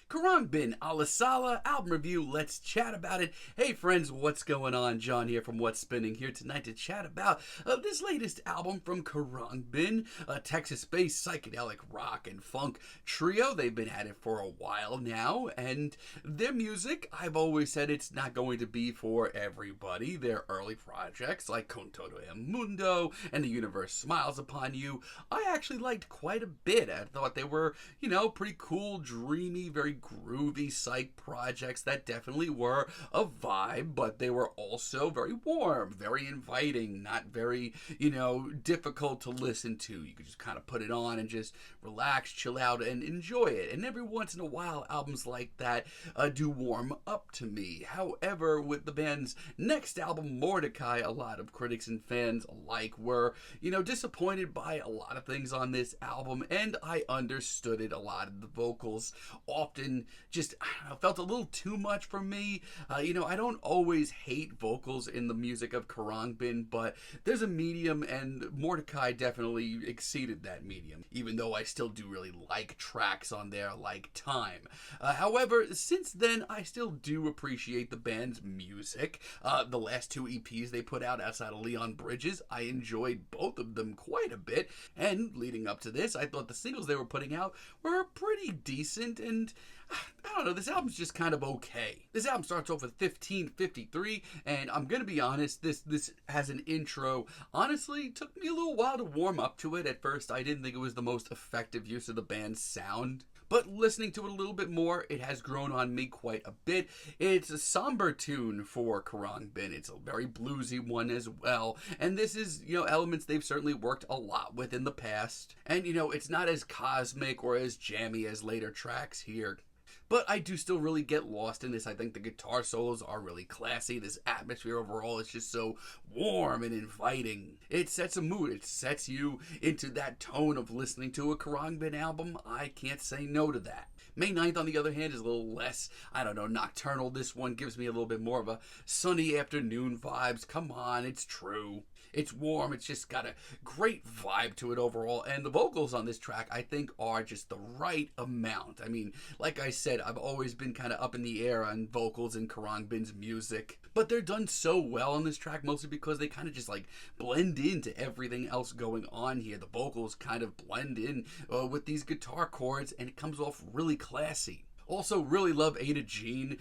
Khruangbin, a la SALA, album review, let's chat about it. Hey friends, what's going on? John here from What's Spinning here tonight to chat about this latest album from Khruangbin, a Texas-based psychedelic rock and funk trio. They've been at it for a while now, and their music, I've always said it's not going to be for everybody. Their early projects like Con Todo El Mundo and The Universe Smiles Upon You, I actually liked quite a bit. I thought they were, pretty cool, dreamy, very groovy psych projects that definitely were a vibe, but they were also very warm, very inviting, not very, difficult to listen to. You could just kind of put it on and just relax, chill out, and enjoy it. And every once in a while, albums like that do warm up to me. However, with the band's next album, Mordecai, a lot of critics and fans alike were, disappointed by a lot of things on this album, and I understood it. A lot of the vocals often just, felt a little too much for me. I don't always hate vocals in the music of Khruangbin, but there's a medium, and Mordecai definitely exceeded that medium, even though I still do really like tracks on there like Time. However, since then, I still do appreciate the band's music. The last two EPs they put out outside of Leon Bridges, I enjoyed both of them quite a bit, and leading up to this, I thought the singles they were putting out were pretty decent, and I don't know, this album's just kind of okay. This album starts off with 1553, and I'm gonna be honest, this has an intro. Honestly, it took me a little while to warm up to it. At first, I didn't think it was the most effective use of the band's sound, but listening to it a little bit more, it has grown on me quite a bit. It's a somber tune for Khruangbin. It's a very bluesy one as well, and this is, elements they've certainly worked a lot with in the past. And, it's not as cosmic or as jammy as later tracks here, but I do still really get lost in this. I think the guitar solos are really classy. This atmosphere overall is just so warm and inviting. It sets a mood. It sets you into that tone of listening to a Khruangbin album. I can't say no to that. May 9th, on the other hand, is a little less, nocturnal. This one gives me a little bit more of a sunny afternoon vibes. Come on, it's true. It's warm. It's just got a great vibe to it overall. And the vocals on this track, I think, are just the right amount. I mean, like I said, I've always been kind of up in the air on vocals in Khruangbin's music, but they're done so well on this track, mostly because they kind of just blend into everything else going on here. The vocals kind of blend in with these guitar chords, and it comes off really classy. Also, really love Ada Jean.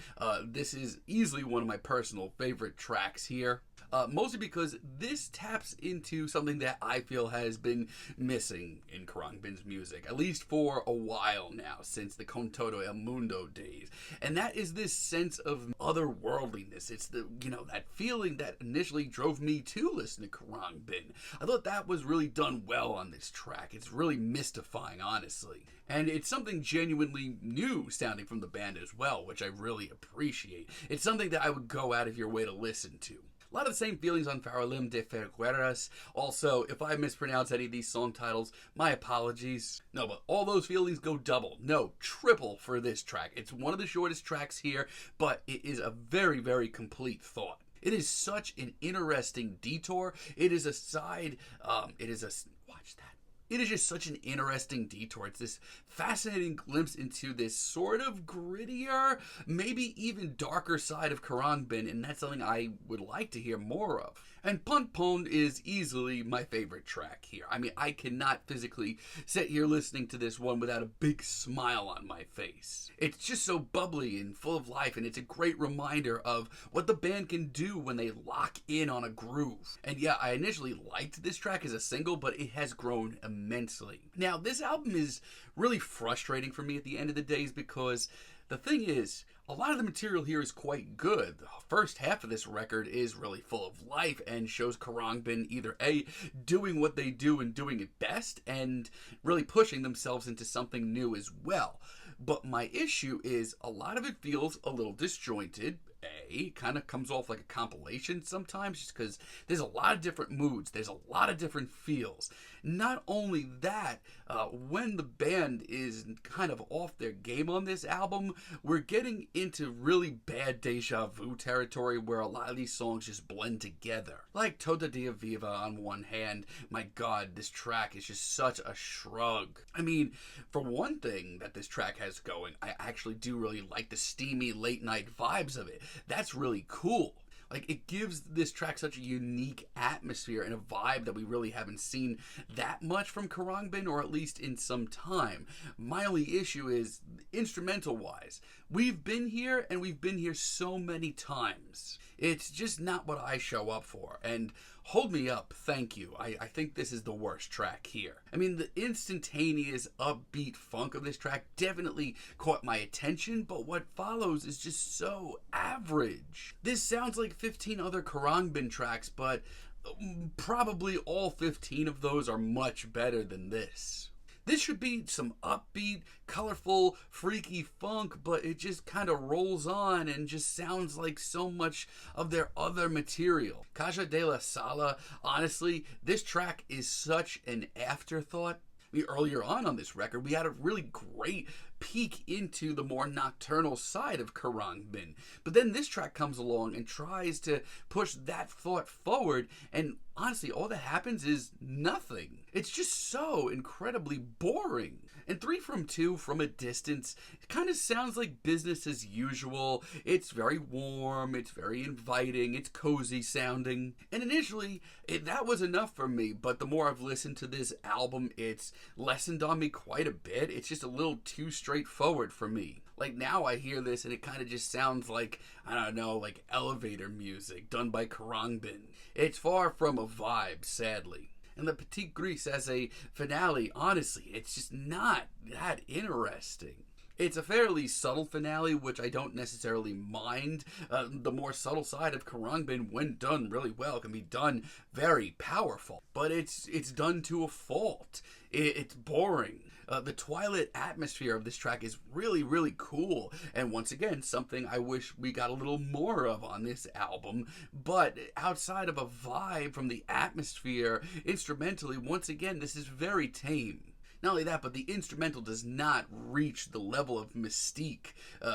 This is easily one of my personal favorite tracks here. Mostly because this taps into something that I feel has been missing in Khruangbin's music, at least for a while now, since the Con Todo El Mundo days. And that is this sense of otherworldliness. It's that feeling that initially drove me to listen to Khruangbin. I thought that was really done well on this track. It's really mystifying, honestly. And it's something genuinely new sounding from the band as well, which I really appreciate. It's something that I would go out of your way to listen to. A lot of the same feelings on Farolim de Felgueiras. Also, if I mispronounce any of these song titles, my apologies. No, but all those feelings go double, no, triple for this track. It's one of the shortest tracks here, but it is a very, very complete thought. It is such an interesting detour. It is a side, watch that. It is just such an interesting detour. It's this fascinating glimpse into this sort of grittier, maybe even darker side of Khruangbin, and that's something I would like to hear more of. And Pon Pon is easily my favorite track here. I mean, I cannot physically sit here listening to this one without a big smile on my face. It's just so bubbly and full of life, and it's a great reminder of what the band can do when they lock in on a groove. And yeah, I initially liked this track as a single, but it has grown immensely. Now, this album is really frustrating for me at the end of the day because the thing is, a lot of the material here is quite good. The first half of this record is really full of life and shows Khruangbin either A, doing what they do and doing it best, and really pushing themselves into something new as well. But my issue is a lot of it feels a little disjointed, okay. Kind of comes off like a compilation sometimes just because there's a lot of different moods. There's a lot of different feels. Not only that, when the band is kind of off their game on this album, we're getting into really bad deja vu territory where a lot of these songs just blend together. Like Toda Dia Viva on one hand, my god, this track is just such a shrug. I mean, for one thing that this track has going, I actually do really like the steamy late night vibes of it. That's really cool. Like, it gives this track such a unique atmosphere and a vibe that we really haven't seen that much from Khruangbin, or at least in some time. My only issue is, instrumental-wise, we've been here, and we've been here so many times. It's just not what I show up for, and hold me up, thank you. I think this is the worst track here. I mean, the instantaneous upbeat funk of this track definitely caught my attention, but what follows is just so average. This sounds like 15 other Khruangbin tracks, but probably all 15 of those are much better than this. This should be some upbeat, colorful, freaky funk, but it just kind of rolls on and just sounds like so much of their other material. Caja de la Sala, honestly, this track is such an afterthought. Earlier on this record, we had a really great peek into the more nocturnal side of Khruangbin. But then this track comes along and tries to push that thought forward, and honestly, all that happens is nothing. It's just so incredibly boring. And 3 from 2 from a distance, it kind of sounds like business as usual. It's very warm, it's very inviting, it's cozy sounding. And initially, that was enough for me, but the more I've listened to this album, it's lessened on me quite a bit. It's just a little too straightforward for me. Like, now I hear this and it kind of just sounds like, I don't know, like elevator music done by Khruangbin. It's far from a vibe, sadly. And the Petit Gris as a finale, honestly, it's just not that interesting. It's a fairly subtle finale, which I don't necessarily mind. The more subtle side of Khruangbin, when done really well, can be done very powerful. But it's done to a fault. It's boring. The twilight atmosphere of this track is really, really cool. And once again, something I wish we got a little more of on this album. But outside of a vibe from the atmosphere, instrumentally, once again, this is very tame. Not only that, but the instrumental does not reach the level of mystique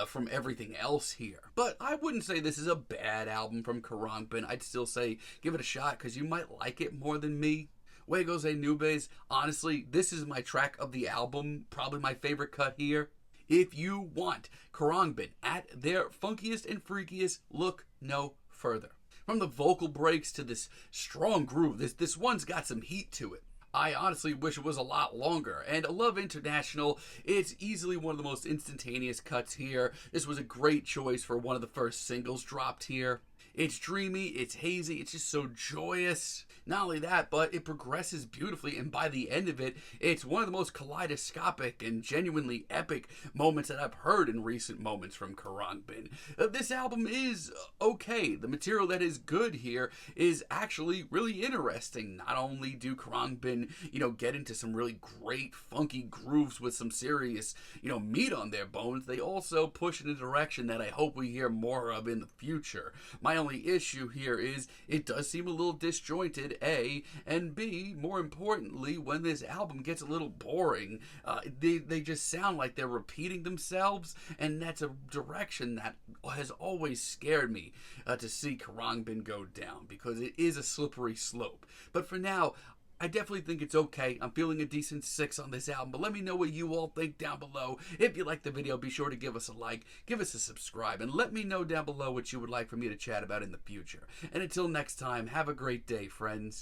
from everything else here. But I wouldn't say this is a bad album from Khruangbin. I'd still say give it a shot because you might like it more than me. Juegos and Nubes, honestly, this is my track of the album, probably my favorite cut here. If you want Khruangbin at their funkiest and freakiest, look no further. From the vocal breaks to this strong groove, this one's got some heat to it. I honestly wish it was a lot longer, and Love International, it's easily one of the most instantaneous cuts here. This was a great choice for one of the first singles dropped here. It's dreamy, it's hazy, it's just so joyous. Not only that, but it progresses beautifully, and by the end of it, it's one of the most kaleidoscopic and genuinely epic moments that I've heard in recent moments from Khruangbin. This album is okay. The material that is good here is actually really interesting. Not only do Khruangbin, get into some really great funky grooves with some serious, meat on their bones, they also push in a direction that I hope we hear more of in the future. My only issue here is it does seem a little disjointed, A, and B, more importantly, when this album gets a little boring, they just sound like they're repeating themselves, and that's a direction that has always scared me to see Khruangbin go down, because it is a slippery slope. But for now, I definitely think it's okay. I'm feeling a decent 6 on this album, but let me know what you all think down below. If you liked the video, be sure to give us a like, give us a subscribe, and let me know down below what you would like for me to chat about in the future. And until next time, have a great day, friends.